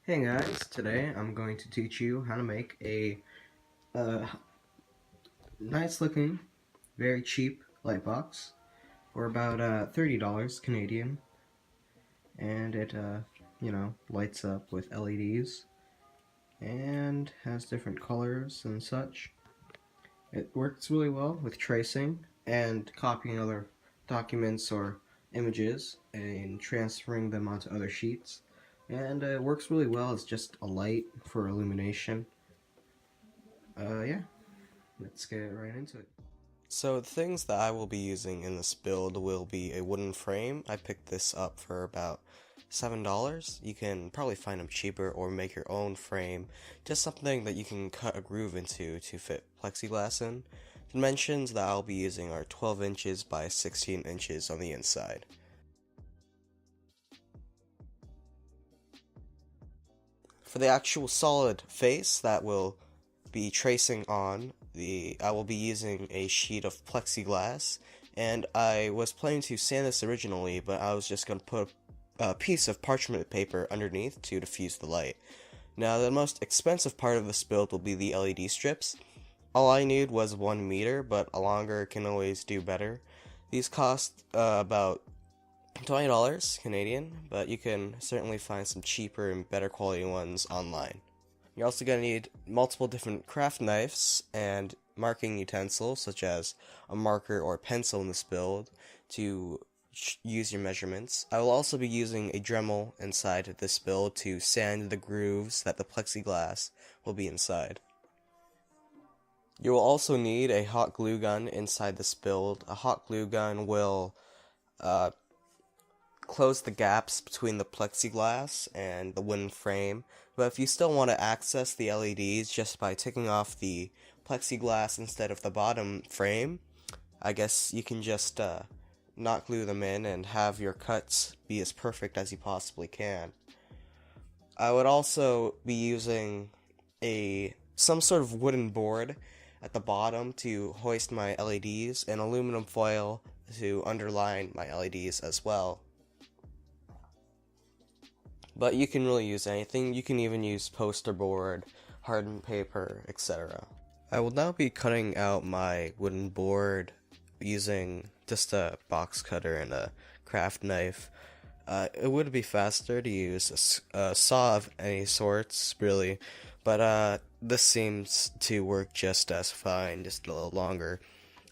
Hey guys, today I'm going to teach you how to make a nice looking, very cheap light box for about $30 Canadian, and it lights up with LEDs and has different colors and such. It works really well with tracing and copying other documents or images and transferring them onto other sheets, and it works really well as just a light for illumination. Yeah, let's get right into it. So the things that I will be using in this build will be a wooden frame. I picked this up for about $7. You can probably find them cheaper or make your own frame. Just something that you can cut a groove into to fit plexiglass in. Dimensions that I'll be using are 12 inches by 16 inches on the inside. For the actual solid face that will be tracing on, I will be using a sheet of plexiglass, and I was planning to sand this originally, but I was just going to put a piece of parchment paper underneath to diffuse the light. Now, the most expensive part of this build will be the LED strips. All I need was 1 meter, but a longer can always do better. These cost about $20 Canadian, but you can certainly find some cheaper and better quality ones online. You're also going to need multiple different craft knives and marking utensils, such as a marker or a pencil in this build, to use your measurements. I will also be using a Dremel inside this build to sand the grooves that the plexiglass will be inside. You will also need a hot glue gun inside this build. A hot glue gun will close the gaps between the plexiglass and the wooden frame, but if you still want to access the LEDs just by taking off the plexiglass instead of the bottom frame, I guess you can just not glue them in and have your cuts be as perfect as you possibly can. I would also be using some sort of wooden board at the bottom to hoist my LEDs and aluminum foil to underline my LEDs as well. But you can really use anything. You can even use poster board, hardened paper, etc. I will now be cutting out my wooden board using just a box cutter and a craft knife. It would be faster to use a saw of any sorts, really, but this seems to work just as fine, just a little longer.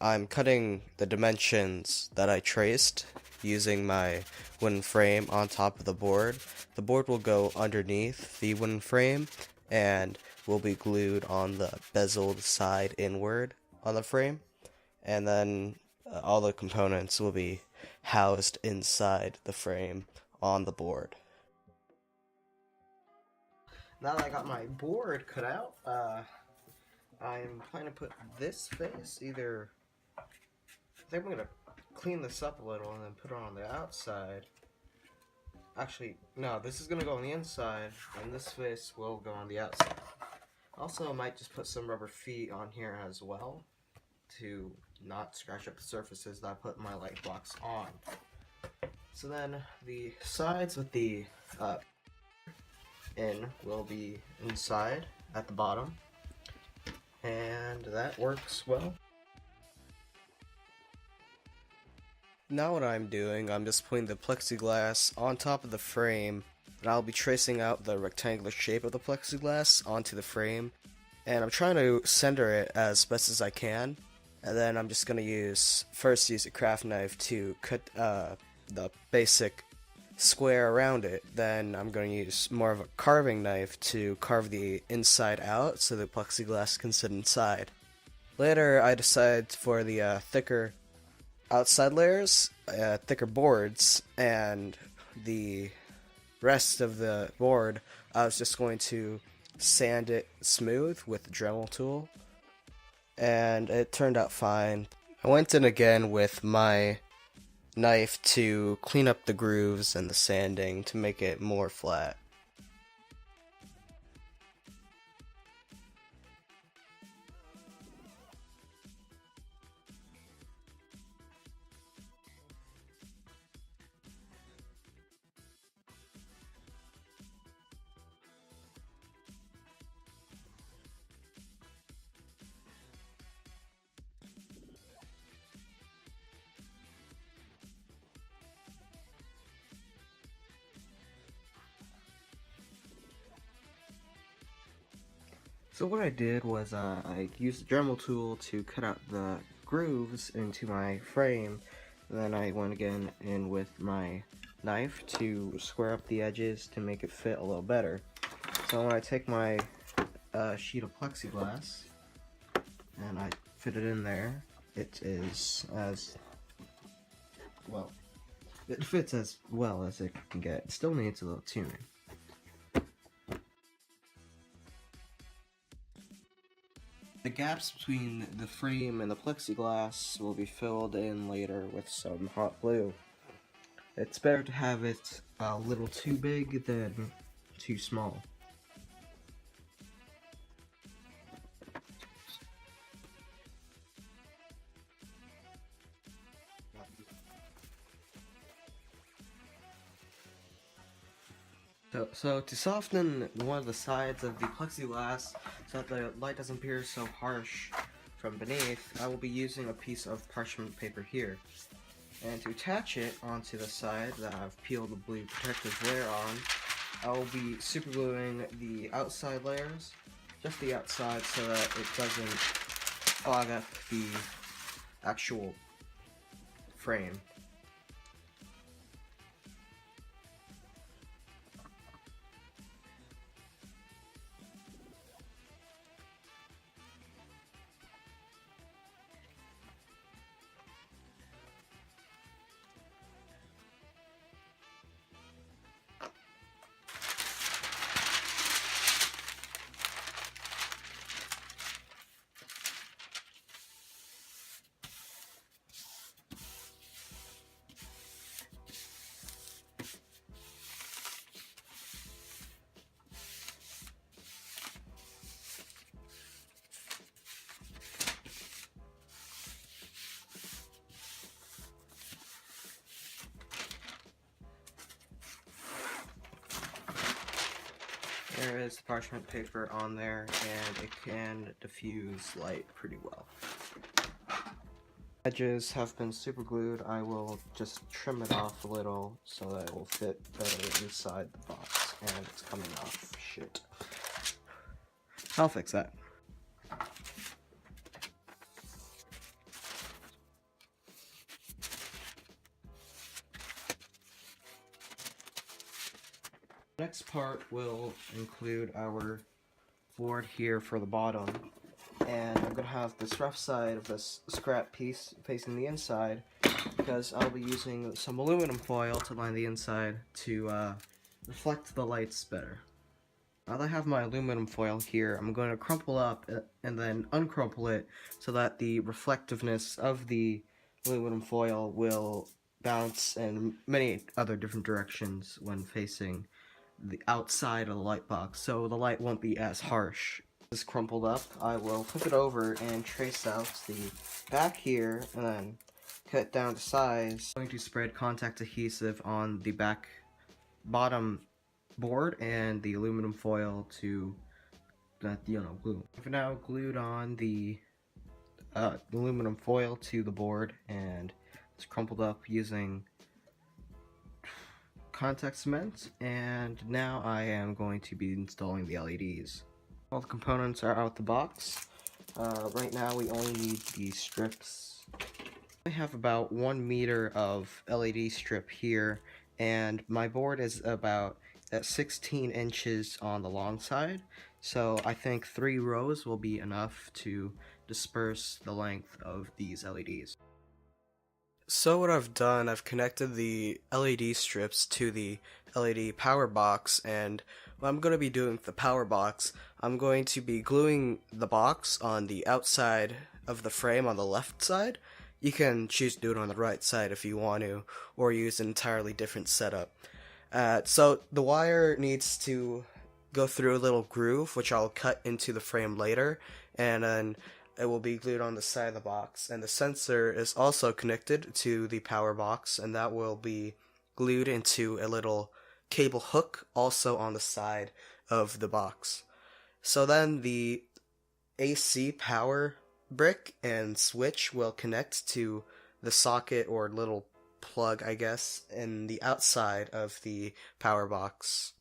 I'm cutting the dimensions that I traced using my wooden frame on top of the board. The board will go underneath the wooden frame and will be glued on the bezeled side inward on the frame, and then all the components will be housed inside the frame on the board. Now that I got my board cut out, I'm planning to put this face either. I think I'm gonna clean this up a little and then put it on the outside. Actually, no, this is gonna go on the inside, and this face will go on the outside. Also, I might just put some rubber feet on here as well to not scratch up the surfaces that I put my light box on. So then the sides with the in will be inside at the bottom, and that works well. Now what I'm doing, I'm just putting the plexiglass on top of the frame, and I'll be tracing out the rectangular shape of the plexiglass onto the frame, and I'm trying to center it as best as I can, and then I'm just going to first use a craft knife to cut the basic square around it. Then I'm going to use more of a carving knife to carve the inside out so the plexiglass can sit inside. Later I decided for the thicker outside layers, thicker boards, and the rest of the board I was just going to sand it smooth with the Dremel tool, and it turned out fine. I went in again with my knife to clean up the grooves and the sanding to make it more flat. So what I did was I used the Dremel tool to cut out the grooves into my frame, and then I went again in with my knife to square up the edges to make it fit a little better. So when I take my sheet of plexiglass and I fit it in there, it is as well. It fits as well as it can get. It still needs a little tuning. The gaps between the frame and the plexiglass will be filled in later with some hot glue. It's better to have it a little too big than too small. So to soften one of the sides of the plexiglass so that the light doesn't appear so harsh from beneath, I will be using a piece of parchment paper here. And to attach it onto the side that I've peeled the blue protective layer on, I will be supergluing the outside layers, just the outside, so that it doesn't fog up the actual frame. There is the parchment paper on there, and it can diffuse light pretty well. Edges have been super glued. I will just trim it off a little so that it will fit better inside the box, and it's coming off shit. I'll fix that. Next part will include our board here for the bottom, and I'm going to have this rough side of this scrap piece facing the inside because I'll be using some aluminum foil to line the inside to reflect the lights better. Now that I have my aluminum foil here, I'm going to crumple up and then uncrumple it so that the reflectiveness of the aluminum foil will bounce in many other different directions when facing the outside of the light box, so the light won't be as harsh. This crumpled up, I will flip it over and trace out the back here, and then cut down to size. I'm going to spread contact adhesive on the back bottom board and the aluminum foil to glue. I've now glued on the aluminum foil to the board, and it's crumpled up using contact cement, and now I am going to be installing the LEDs. All the components are out the box. Right now we only need the strips. I have about 1 meter of LED strip here, and my board is about at 16 inches on the long side, so I think 3 rows will be enough to disperse the length of these LEDs. So what I've done, I've connected the LED strips to the LED power box, and what I'm going to be doing with the power box, I'm going to be gluing the box on the outside of the frame on the left side. You can choose to do it on the right side if you want to, or use an entirely different setup. So the wire needs to go through a little groove, which I'll cut into the frame later, and then it will be glued on the side of the box, and the sensor is also connected to the power box, and that will be glued into a little cable hook also on the side of the box. So then the AC power brick and switch will connect to the socket or little plug, I guess, in the outside of the power box.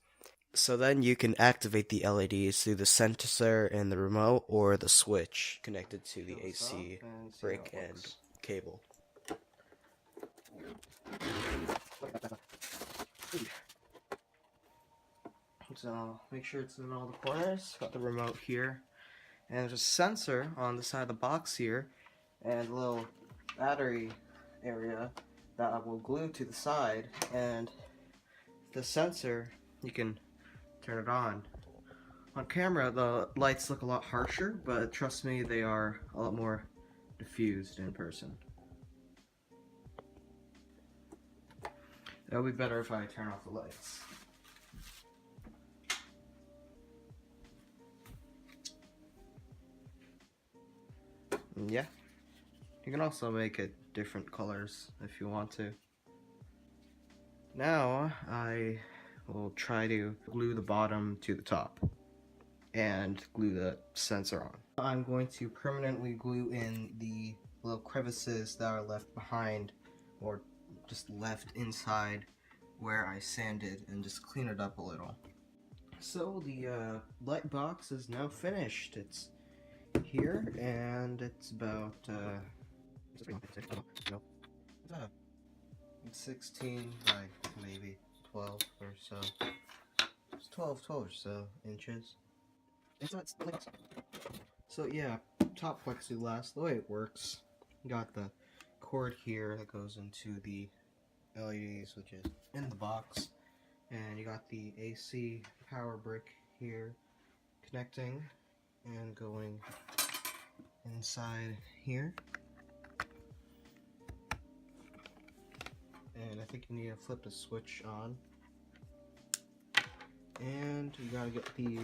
So then you can activate the LEDs through the sensor in the remote or the switch connected to the AC break and cable. So make sure it's in all the corners. Got the remote here, and there's a sensor on the side of the box here, and a little battery area that I will glue to the side. And the sensor, you can turn it on. On camera, the lights look a lot harsher, but trust me, they are a lot more diffused in person. It would be better if I turn off the lights. Yeah. You can also make it different colors if you want to. Now, I will try to glue the bottom to the top and glue the sensor on. I'm going to permanently glue in the little crevices that are left behind or just left inside where I sanded and just clean it up a little. So the light box is now finished. It's here and it's about it's 16 by maybe 12 or so. It's 12 or so inches. So yeah, top plexiglass, the way it works, you got the cord here that goes into the LEDs, which is in the box, and you got the AC power brick here connecting and going inside here. And I think you need to flip the switch on. And you gotta get the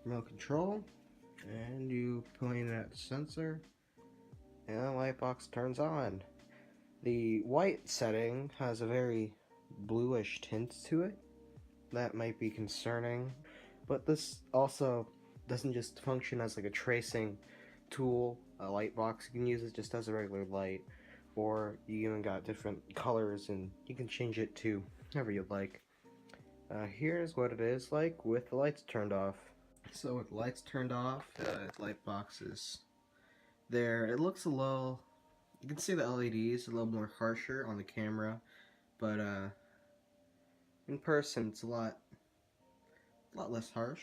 remote control, and you point it at the sensor, and the light box turns on. The white setting has a very bluish tint to it. That might be concerning, but this also doesn't just function as like a tracing tool, a light box. You can use it just as a regular light, or you even got different colors and you can change it to whatever you'd like. Here's what it is like with the lights turned off. So with the lights turned off, the light box is there. It looks a little, you can see the LEDs a little more harsher on the camera, but in person it's a lot less harsh.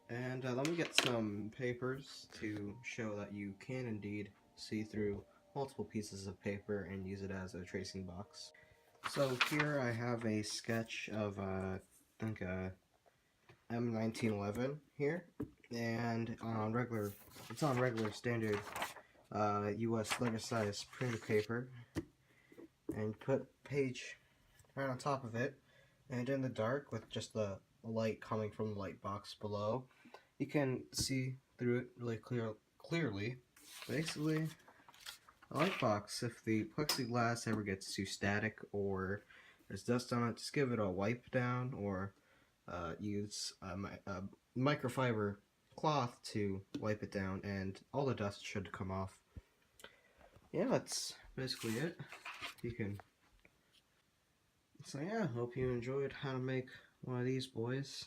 And let me get some papers to show that you can indeed see through multiple pieces of paper and use it as a tracing box. So here I have a sketch of I think M1911 here, and it's on regular standard US letter size printer paper, and put page right on top of it, and in the dark with just the light coming from the light box below, you can see through it really clearly. Basically, a light box, if the plexiglass ever gets too static or there's dust on it, just give it a wipe down or use a microfiber cloth to wipe it down, and all the dust should come off. Yeah, that's basically it. You can. So yeah, hope you enjoyed how to make one of these boys.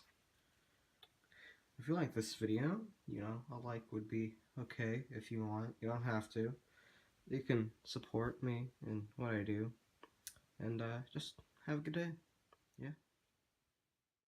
If you like this video, you know, a like would be okay if you want. You don't have to. You can support me in what I do. And just have a good day. Yeah.